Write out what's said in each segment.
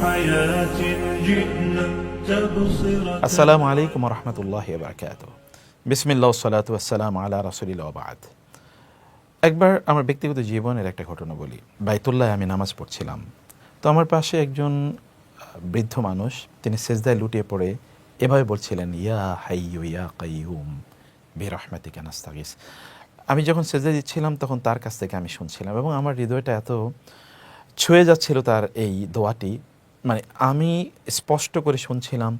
حياة جئنا تبصرة আসসালামু আলাইকুম ওয়া রাহমাতুল্লাহি ওয়া বারাকাতুহু। বিসমিল্লাহ ওয়াসসালাতু ওয়াসসালামু আলা রাসূলিল্লাহ ওয়া বা'দ। একবার আমার ব্যক্তিগত জীবনের একটা ঘটনা বলি। বাইতুল্লাহে আমি নামাজ পড়ছিলাম। তো আমার পাশে একজন বৃদ্ধ মানুষ, তিনি সিজদায় লুটিয়ে পড়ে এভাবে বলছিলেন, ইয়া হাইয়্যু ইয়া কাইয়্যুম বিরহমাতিকা নাস্তাগীস। আমি যখন সিজদায় দিচ্ছিলাম তখন তার কাছ থেকে আমি শুনছিলাম এবং আমার হৃদয়টা এত ছুঁয়ে যাচ্ছিল তার এই দোয়াটি, মানে আমি স্পষ্ট করে শুনছিলাম,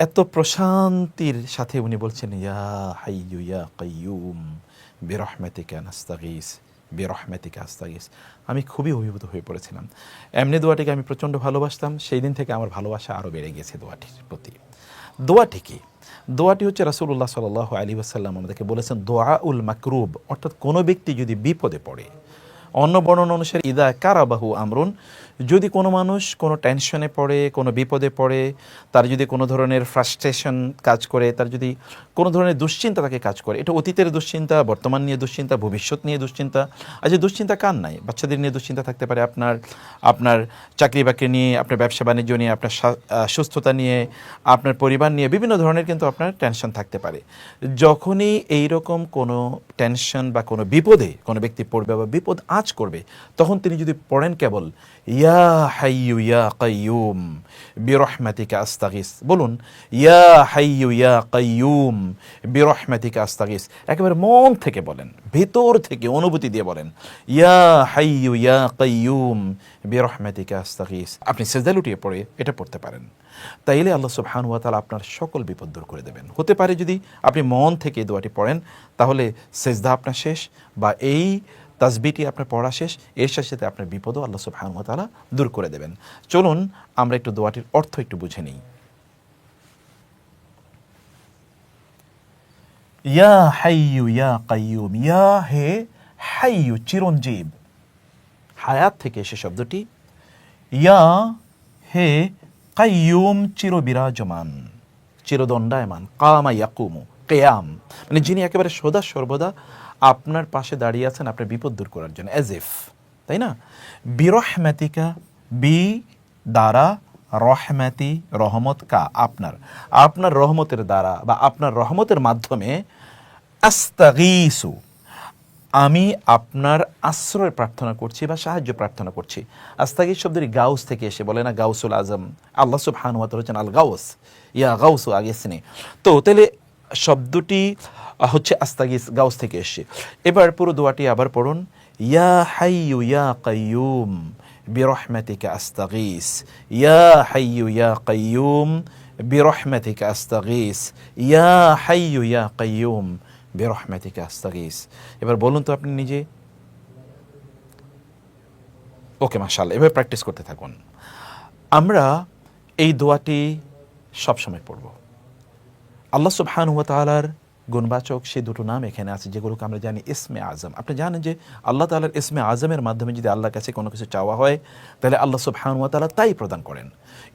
এত প্রশান্তির সাথে উনি বলছেন, ইয়া হাইয়্যু ইয়া কাইয়্যুম বিরহমাতিকা নাস্তাগীস বিরহমাতিকা আস্তাগীস। আমি খুবই অভিভূত হয়ে পড়েছিলাম। এমনি দোয়াটিকে আমি প্রচণ্ড ভালোবাসতাম। সেই দিন থেকে আমার ভালোবাসা আরও বেড়ে গেছে দোয়াটির প্রতি। দোয়াটি কি? দোয়াটি হচ্ছে রাসূলুল্লাহ সাল্লাল্লাহু আলাইহি ওয়াসাল্লাম আমাদেরকে বলেছেন দুআউল মাকরুব, অর্থাৎ কোনো ব্যক্তি যদি বিপদে পড়ে, অন্য বর্ণনা অনুসারে ইদা কারাবাহু আমরুন, যদি কোনো মানুষ কোনো টেনশনে পড়ে, কোনো বিপদে পড়ে, তার যদি কোনো ধরনের ফ্রাস্ট্রেশন কাজ করে, তার যদি কোনো ধরনের দুশ্চিন্তা তাকে কাজ করে, এটা অতীতের দুশ্চিন্তা, বর্তমান নিয়ে দুশ্চিন্তা, ভবিষ্যৎ নিয়ে দুশ্চিন্তা। আচ্ছা, দুশ্চিন্তা কার নাই? বাচ্চাদের নিয়ে দুশ্চিন্তা থাকতে পারে, আপনার চাকরি বাকরি নিয়ে, আপনার ব্যবসা বাণিজ্য নিয়ে, আপনার সুস্থতা নিয়ে, আপনার পরিবার নিয়ে, বিভিন্ন ধরনের কিন্তু আপনার টেনশন থাকতে পারে। যখনই এইরকম কোনো টেনশন বা কোনো বিপদে কোনো ব্যক্তি পড়বে বা বিপদ আঁচ করবে, তখন তিনি যদি পড়েন কেবল ইয়া হাইয়্যু ইয়া কাইয়্যুম বিরহমাতিকা আস্তাগীস, বলুন ইয়া হাইয়্যু ইয়া কাইয়্যুম বিরহমাতিকা আস্তাগীস, একেবারে মন থেকে বলেন, ভেতর থেকে অনুভূতি দিয়ে বলেন, ইয়া হাইয়্যু ইয়া কাইয়্যুম বিরহমাতিকা আস্তাগীস। আপনি সিজদায় লুটিয়ে পড়ে এটা পড়তে পারেন, তাইলে আল্লাহ সুবহানাহু ওয়া তাআলা আপনার সকল বিপদ দূর করে দেবেন। হতে পারে যদি আপনি মন থেকে এই দোয়াটি পড়েন, তাহলে সিজদা আপনার শেষ বা এই তাসবিহটি আপনার পড়া শেষ, এর সাথে আপনার বিপদও আল্লাহ সুবহানাহু ওয়া তাআলা দূর করে দেবেন। চলুন আমরা একটু দোয়াটির অর্থ একটু বুঝে নিই। ইয়া হাইয়্যু ইয়া কাইয়্যুম, ইয়া হে হাইয়্যু চিরঞ্জীব, হায়াত থেকে এসে শব্দটি, ইয়া হে কাইয়্যুম চিরবিরাজমান, চিরদণ্ডায়মান, কামা ইয়াকুমু কিয়াম, মানে যিনি একেবারে সদা সর্বদা আপনার পাশে দাঁড়িয়ে আছেন আপনার বিপদ দূর করার জন্য, অ্যাজ ইফ, তাই না? বিরহমাতিকা, বি দ্বারা, রহমাতি রহমত, কা আপনার রহমতের দ্বারা বা আপনার রহমতের মাধ্যমে, আস্তাগীসু আমি আপনার আশ্রয় প্রার্থনা করছি বা সাহায্য প্রার্থনা করছি। আস্তাগীস শব্দটি গাউস থেকে এসে, বলে না গাউসুল আজম, আল্লাহ সুবহানাহু ওয়া তাআলা হচ্ছেন আল গাউস, ইয়া গাউসু আগেসনি। তো তাহলে শব্দটি হচ্ছে আস্তাগীস, গাউস থেকে এসে। এবার পুরো দোয়াটি আবার পড়ুন, ইয়া হাইয়্যু ইয়া কাইয়্যুম বিরহমাতিকা আস্তাগীস, ইয়া হাইয়্যু ইয়া কাইয়্যুম বিরহমাতিকা আস্তাগীস, ইয়া হাইয়্যু ইয়া কাইয়্যুম বিরহমাতিকা আস্তাগীস। এবার বলুন তো আপনি নিজে। ওকে, মাশাআল্লাহ, এভাবে প্র্যাকটিস করতে থাকুন। আমরা এই দোয়াটি সবসময় পড়ব। আল্লাহ সুবহানাহু ওয়া তাআলার গুণবাচক সে দুটো নাম এখানে আছে, যেগুলোকে আমরা জানি ইসমে আজম। আপনি জানেন যে আল্লাহ তাআলার ইসমে আজমের মাধ্যমে যদি আল্লাহর কাছে কোনো কিছু চাওয়া হয়, তাহলে আল্লাহ সুবহানাহু ওয়া তাআলা তাই প্রদান করেন।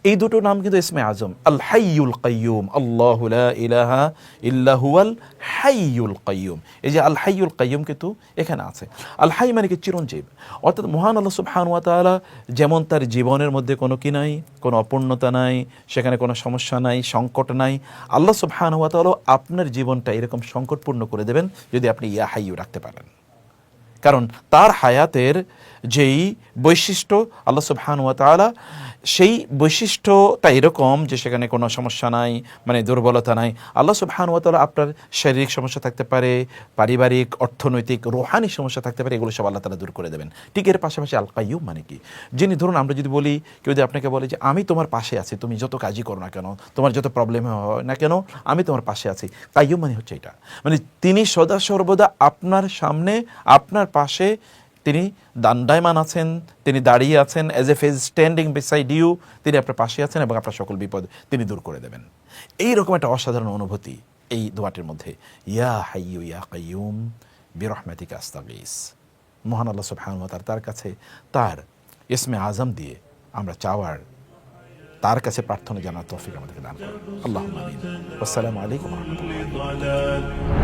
এই দুটো নাম কিন্তু ইসমে আজম, আল হাইয়ুল কাইয়্যুম, আল্লাহু লা ইলাহা ইল্লা হুয়াল হাইয়ুল কাইয়্যুম। এই যে আল হাইয়ুল কাইয়্যুম কিন্তু এখানে আছে। আল হাই মানে কি? চিরঞ্জীব। অর্থাৎ মহান আল্লাহ সুবহানাহু ওয়া তাআলা যেমন তার জীবনের মধ্যে কোনো কি নাই, কোনো অপূর্ণতা নাই, সেখানে কোনো সমস্যা নাই, সংকট নাই, আল্লাহ সুবহানাহু ওয়া তাআলা আপনার জীবনটা এরকম সংকটপূর্ণ করে দেবেন যদি আপনি ইয়া হাইয়্যু রাখতে পারেন। কারণ তার হায়াতের যেই বৈশিষ্ট্য আল্লাহ সুবহানাহু ওয়া তাআলা, সেই বৈশিষ্ট্যটা এরকম যে সেখানে কোনো সমস্যা নাই, মানে দুর্বলতা নাই। আল্লাহ সুবহানাহু ওয়া তাআলা আপনার শারীরিক সমস্যা থাকতে পারে, পারিবারিক, অর্থনৈতিক, রুহানি সমস্যা থাকতে পারে, এগুলো সব আল্লাহ তাআলা দূর করে দেবেন। ঠিক এর পাশাপাশি আল কাইয়্যুম মানে কি? যিনি, ধরুন আমরা যদি বলি, কেউ যদি আপনাকে বলে যে আমি তোমার পাশে আছি, তুমি যত কাজই করো না কেন, তোমার যত প্রবলেম হয় না কেন, আমি তোমার পাশে আছি। কাইয়্যুম মানে হচ্ছে এটা, মানে তিনি সদা সর্বদা আপনার সামনে, আপনার পাশে তিনি দণ্ডায়মান আছেন, তিনি দাঁড়িয়ে আছেন, as a phase standing beside you, তিনি আপনার পাশে আছেন এবং আপনার সকল বিপদ তিনি দূর করে দেবেন। এইরকম একটা অসাধারণ অনুভূতি এই দোয়াটির মধ্যে, ইয়া হাইয়্যু ইয়া কাইয়্যুম বিরহমাতিকা আস্তাগীস। মহান আল্লাহ সুবহানাহু ওয়া তাআলা তার কাছে তার ইসমে আজম দিয়ে আমরা চাওয়ার, তার কাছে প্রার্থনা জানার তৌফিক আমাদেরকে দান করুন। আল্লাহুম্মা আমিন। আসসালামু আলাইকুম ওয়া রাহমাতুল্লাহি ওয়া বারাকাতুহু।